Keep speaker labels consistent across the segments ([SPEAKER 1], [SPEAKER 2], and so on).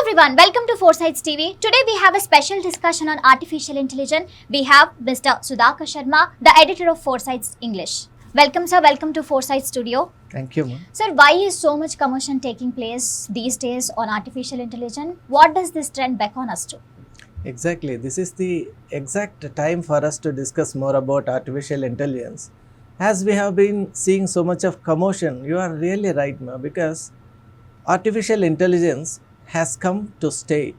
[SPEAKER 1] everyone, welcome to 4sidestv. Today we have a special discussion on artificial intelligence. We have Mr. Sudhakar Sharma, the editor of 4sides English. Welcome sir, welcome to 4side studio.
[SPEAKER 2] Thank you, ma'am.
[SPEAKER 1] Sir, why is so much commotion taking place these days on artificial intelligence? What does this trend beckon us to?
[SPEAKER 2] Exactly. This is the exact time for us to discuss more about artificial intelligence. As we have been seeing so much of commotion, you are really right, ma'am, because artificial intelligence has come to stay.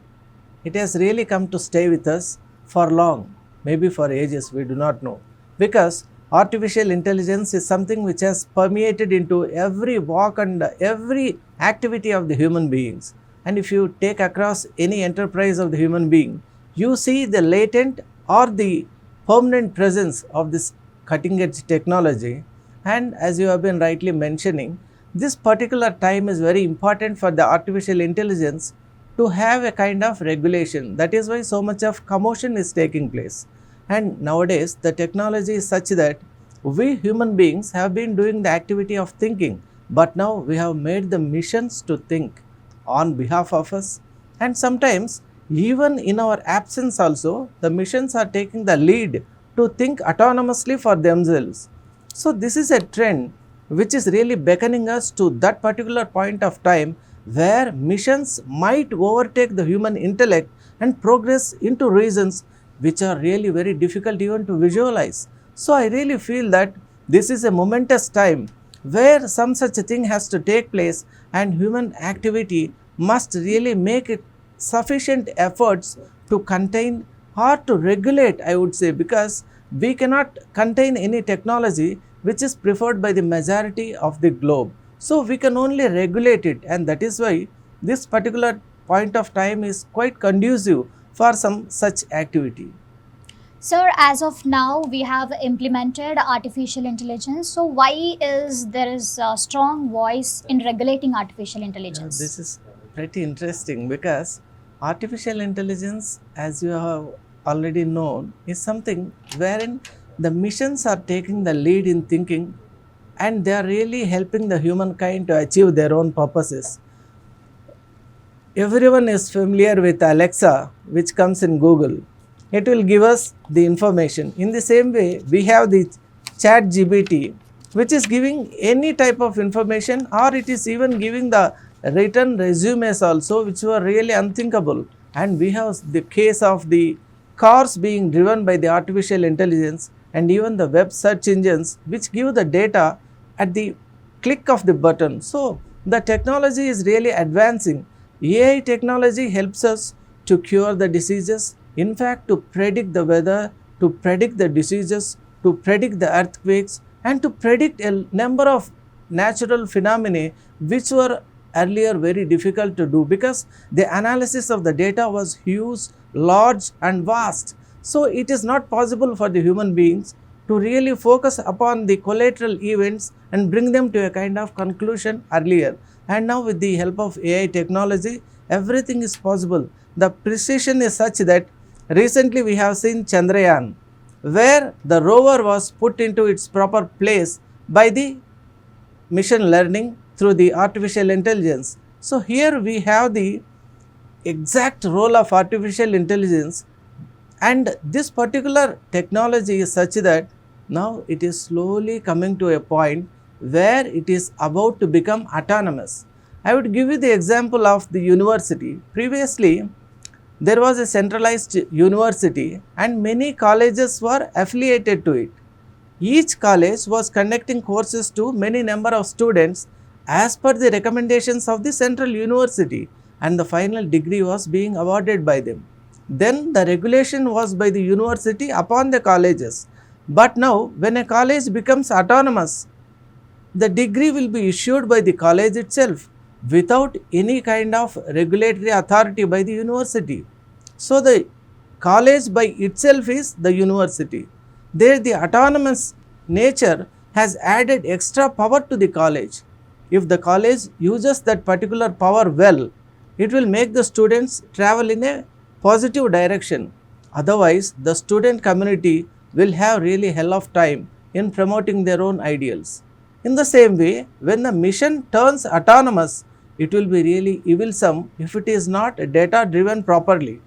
[SPEAKER 2] It has really come to stay with us for long, maybe for ages, we do not know. Because artificial intelligence is something which has permeated into every walk and every activity of the human beings. And if you take across any enterprise of the human being, you see the latent or the permanent presence of this cutting edge technology. And as you have been rightly mentioning, this particular time is very important for the artificial intelligence to have a kind of regulation. That is why so much of commotion is taking place. And nowadays the technology is such that we human beings have been doing the activity of thinking, but now we have made the missions to think on behalf of us. And sometimes even in our absence also, the missions are taking the lead to think autonomously for themselves. So this is a trend which is really beckoning us to that particular point of time where missions might overtake the human intellect and progress into regions which are really very difficult even to visualize. So I really feel that this is a momentous time where some such a thing has to take place, and human activity must really make it sufficient efforts to contain or to regulate, I would say, because we cannot contain any technology which is preferred by the majority of the globe. So we can only regulate it, and that is why this particular point of time is quite conducive for some such activity.
[SPEAKER 1] Sir, as of now, we have implemented artificial intelligence. So why is there is a strong voice in regulating artificial intelligence?
[SPEAKER 2] This is pretty interesting because artificial intelligence, as you have already known, is something wherein the missions are taking the lead in thinking, and they are really helping the humankind to achieve their own purposes. Everyone is familiar with Alexa, which comes in Google. It will give us the information. In the same way, we have the chat GPT, which is giving any type of information, or it is even giving the written resumes also, which were really unthinkable. And we have the case of the cars being driven by the artificial intelligence, and even the web search engines which give the data at the click of the button. So the technology is really advancing. AI technology helps us to cure the diseases, in fact to predict the weather, to predict the diseases, to predict the earthquakes, and to predict a number of natural phenomena which were earlier very difficult to do because the analysis of the data was huge, large and vast. So it is not possible for the human beings to really focus upon the collateral events and bring them to a kind of conclusion earlier. And now with the help of AI technology, everything is possible. The precision is such that recently we have seen Chandrayaan, where the rover was put into its proper place by the machine learning through the artificial intelligence. So here we have the exact role of artificial intelligence, and this particular technology is such that now it is slowly coming to a point where it is about to become autonomous. I would give you the example of the university. Previously, there was a centralized university and many colleges were affiliated to it. Each college was conducting courses to many number of students as per the recommendations of the central university, and the final degree was being awarded by them. Then the regulation was by the university upon the colleges. But now when a college becomes autonomous, the degree will be issued by the college itself without any kind of regulatory authority by the university. So the college by itself is the university. There the autonomous nature has added extra power to the college. If the college uses that particular power well, it will make the students travel in a positive direction. Otherwise, the student community will have really hell of time in promoting their own ideals. In the same way, when the mission turns autonomous, it will be really evil if it is not data driven properly.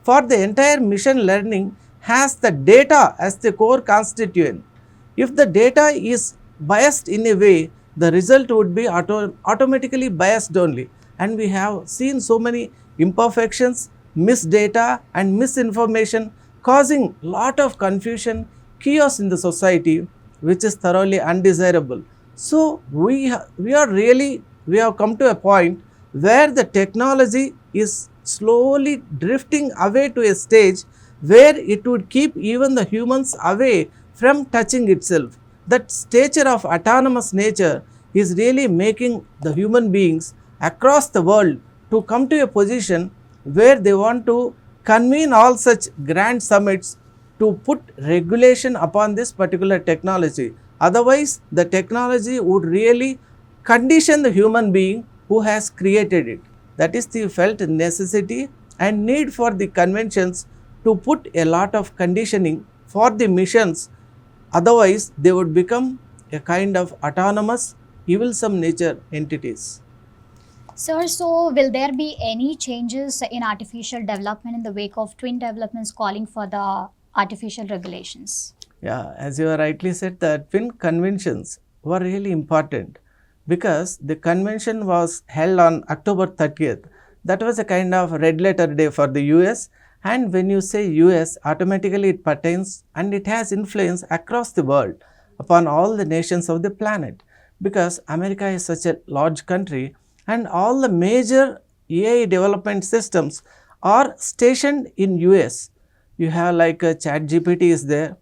[SPEAKER 2] For the entire machine learning has the data as the core constituent. If the data is biased in a way, the result would be automatically biased only. And we have seen so many imperfections, missed data and misinformation causing lot of confusion, chaos in the society, which is thoroughly undesirable. So we have come to a point where the technology is slowly drifting away to a stage where it would keep even the humans away from touching itself. That stature of autonomous nature is really making the human beings across the world to come to a position where they want to convene all such grand summits to put regulation upon this particular technology. Otherwise, the technology would really condition the human being who has created it. That is the felt necessity and need for the conventions to put a lot of conditioning for the missions. Otherwise, they would become a kind of autonomous, evil-some nature entities.
[SPEAKER 1] Sir, so will there be any changes in artificial development in the wake of twin developments calling for the artificial regulations?
[SPEAKER 2] Yeah, as you rightly said, the twin conventions were really important because the convention was held on October 30th. That was a kind of red letter day for the US, and when you say US, automatically it pertains and it has influence across the world upon all the nations of the planet, because America is such a large country and all the major AI development systems are stationed in US. You have like ChatGPT is there,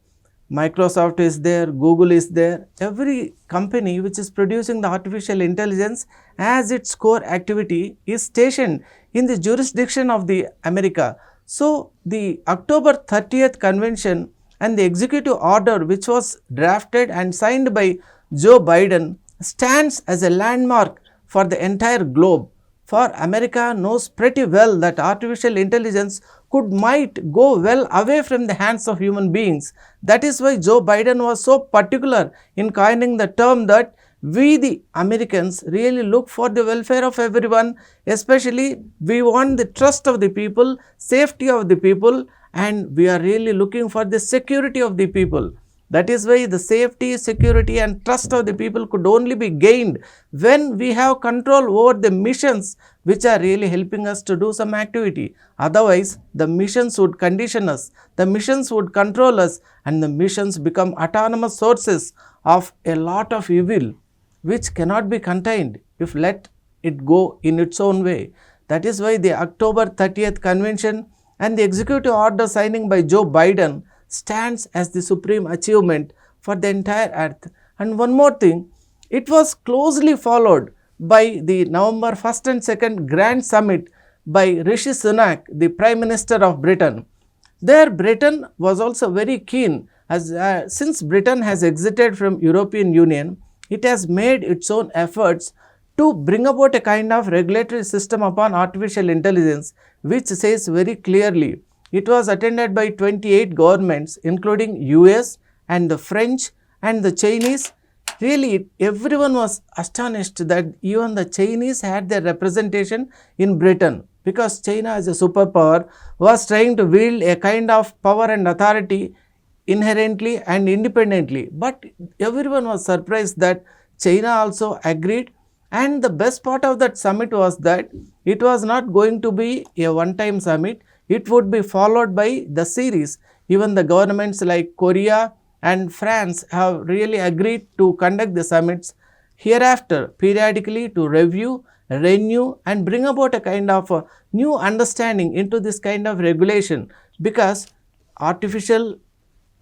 [SPEAKER 2] Microsoft is there, Google is there. Every company which is producing the artificial intelligence as its core activity is stationed in the jurisdiction of the America. So the October 30th convention and the executive order which was drafted and signed by Joe Biden stands as a landmark for the entire globe. For America knows pretty well that artificial intelligence might go well away from the hands of human beings. That is why Joe Biden was so particular in coining the term that we the Americans really look for the welfare of everyone, especially we want the trust of the people, safety of the people, and we are really looking for the security of the people. That is why the safety, security and trust of the people could only be gained when we have control over the missions which are really helping us to do some activity. Otherwise, the missions would condition us, the missions would control us, and the missions become autonomous sources of a lot of evil which cannot be contained if let it go in its own way. That is why the October 30th convention and the executive order signing by Joe Biden stands as the supreme achievement for the entire earth. And one more thing, it was closely followed by the November 1st and 2nd Grand Summit by Rishi Sunak, the Prime Minister of Britain. There Britain was also very keen, as since Britain has exited from European Union, it has made its own efforts to bring about a kind of regulatory system upon artificial intelligence which says very clearly. It was attended by 28 governments including US and the French and the Chinese. Really everyone was astonished that even the Chinese had their representation in Britain, because China as a superpower was trying to wield a kind of power and authority inherently and independently. But everyone was surprised that China also agreed. And the best part of that summit was that it was not going to be a one-time summit. It would be followed by the series. Even the governments like Korea and France have really agreed to conduct the summits hereafter periodically to review, renew and bring about a kind of a new understanding into this kind of regulation, because artificial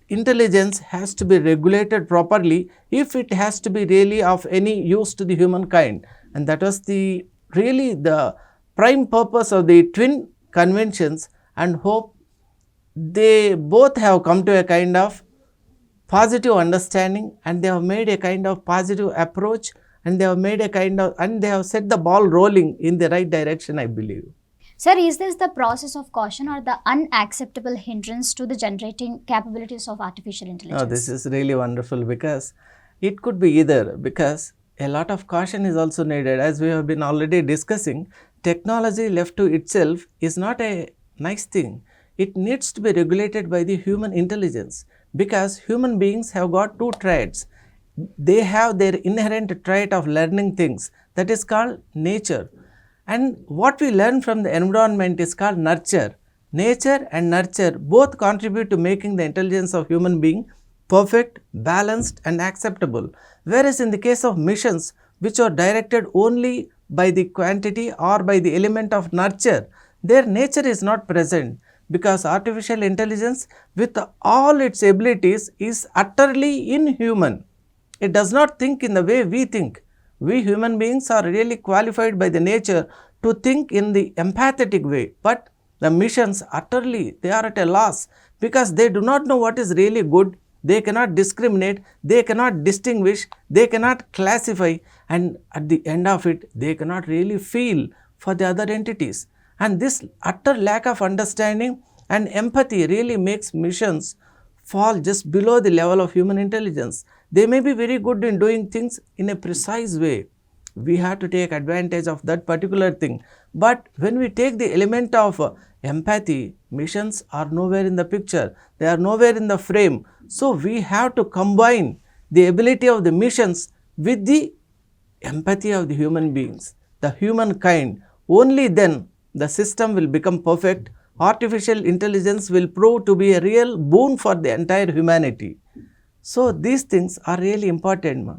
[SPEAKER 2] intelligence has to be regulated properly if it has to be really of any use to the humankind. And that was really the prime purpose of the twin conventions, and hope they both have come to a kind of positive understanding and they have made a kind of positive approach, and they have made a kind of, and they have set the ball rolling in the right direction, I believe.
[SPEAKER 1] Sir, is this the process of caution or the unacceptable hindrance to the generating capabilities of artificial intelligence?
[SPEAKER 2] No, this is really wonderful, because it could be either, because a lot of caution is also needed. As we have been already discussing, technology left to itself is not a nice thing. It needs to be regulated by the human intelligence, because human beings have got two traits. They have their inherent trait of learning things, that is called nature, and what we learn from the environment is called nurture. Nature and nurture both contribute to making the intelligence of human being perfect, balanced and acceptable. Whereas in the case of missions which are directed only by the quantity or by the element of nurture, their nature is not present, because artificial intelligence with all its abilities is utterly inhuman. It does not think in the way we think. We human beings are really qualified by the nature to think in the empathetic way, but the missions utterly, they are at a loss, because they do not know what is really good. They cannot discriminate, they cannot distinguish, they cannot classify, and at the end of it, they cannot really feel for the other entities. And this utter lack of understanding and empathy really makes missions fall just below the level of human intelligence. They may be very good in doing things in a precise way. We have to take advantage of that particular thing. But when we take the element of empathy, missions are nowhere in the picture. They are nowhere in the frame. So we have to combine the ability of the missions with the empathy of the human beings, the humankind. Only then the system will become perfect. Artificial intelligence will prove to be a real boon for the entire humanity. So these things are really important.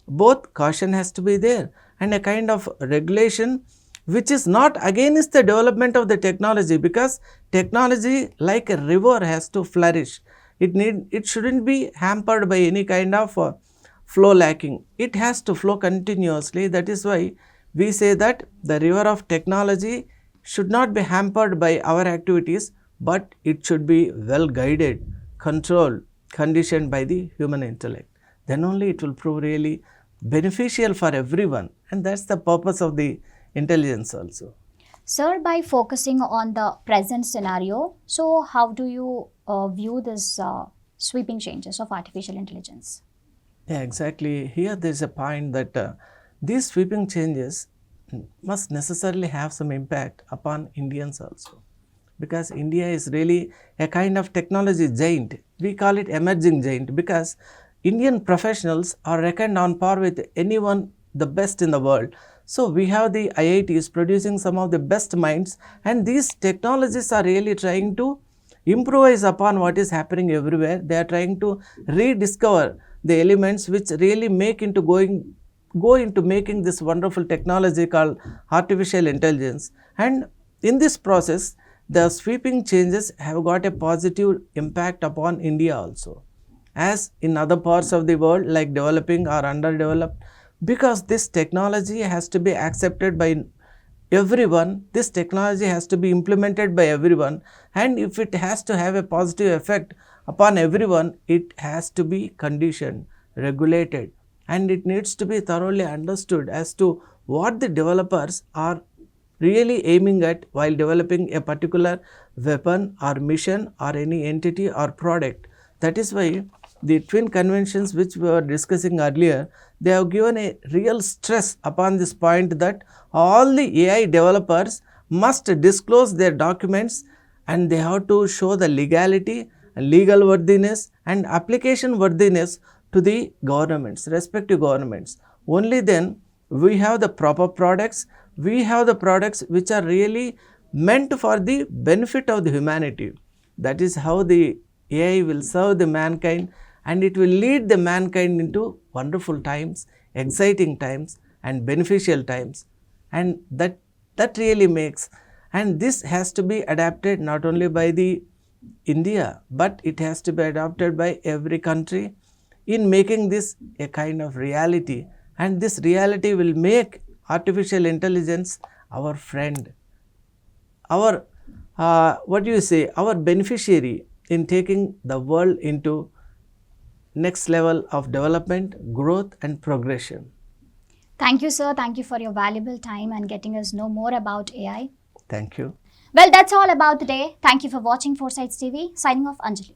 [SPEAKER 2] Both caution has to be there and a kind of regulation which is not against the development of the technology, because technology like a river has to flourish. It shouldn't be hampered by any kind of flow lacking. It has to flow continuously. That is why we say that the river of technology should not be hampered by our activities, but it should be well guided, controlled, conditioned by the human intellect. Then only it will prove really beneficial for everyone, and that's the purpose of the intelligence also.
[SPEAKER 1] Sir, by focusing on the present scenario, so how do you view this sweeping changes of artificial intelligence?
[SPEAKER 2] Yeah, exactly. Here there is a point that these sweeping changes must necessarily have some impact upon Indians also, because India is really a kind of technology giant. We call it emerging giant, because Indian professionals are reckoned on par with anyone, the best in the world. So we have the IITs producing some of the best minds, and these technologies are really trying to improvise upon what is happening everywhere. They are trying to rediscover the elements which really go into making this wonderful technology called artificial intelligence. And in this process, the sweeping changes have got a positive impact upon India also, as in other parts of the world like developing or underdeveloped, because this technology has to be accepted by everyone, this technology has to be implemented by everyone, and if it has to have a positive effect upon everyone, it has to be conditioned, regulated, and it needs to be thoroughly understood as to what the developers are really aiming at while developing a particular weapon or mission or any entity or product. That is why the twin conventions which we were discussing earlier, they have given a real stress upon this point that all the AI developers must disclose their documents, and they have to show the legality, legal worthiness and application worthiness to the governments, respective governments. Only then we have the proper products, we have the products which are really meant for the benefit of the humanity. That is how the AI will serve the mankind, and it will lead the mankind into wonderful times, exciting times and beneficial times, and that really makes, and this has to be adapted not only by the India, but it has to be adopted by every country in making this a kind of reality, and this reality will make artificial intelligence our friend, our our beneficiary in taking the world into next level of development, growth and progression.
[SPEAKER 1] Thank you, sir. Thank you for your valuable time and getting us know more about AI.
[SPEAKER 2] Thank you.
[SPEAKER 1] Well, that's all about the day. Thank you for watching 4sidestv. Signing off, Anjali.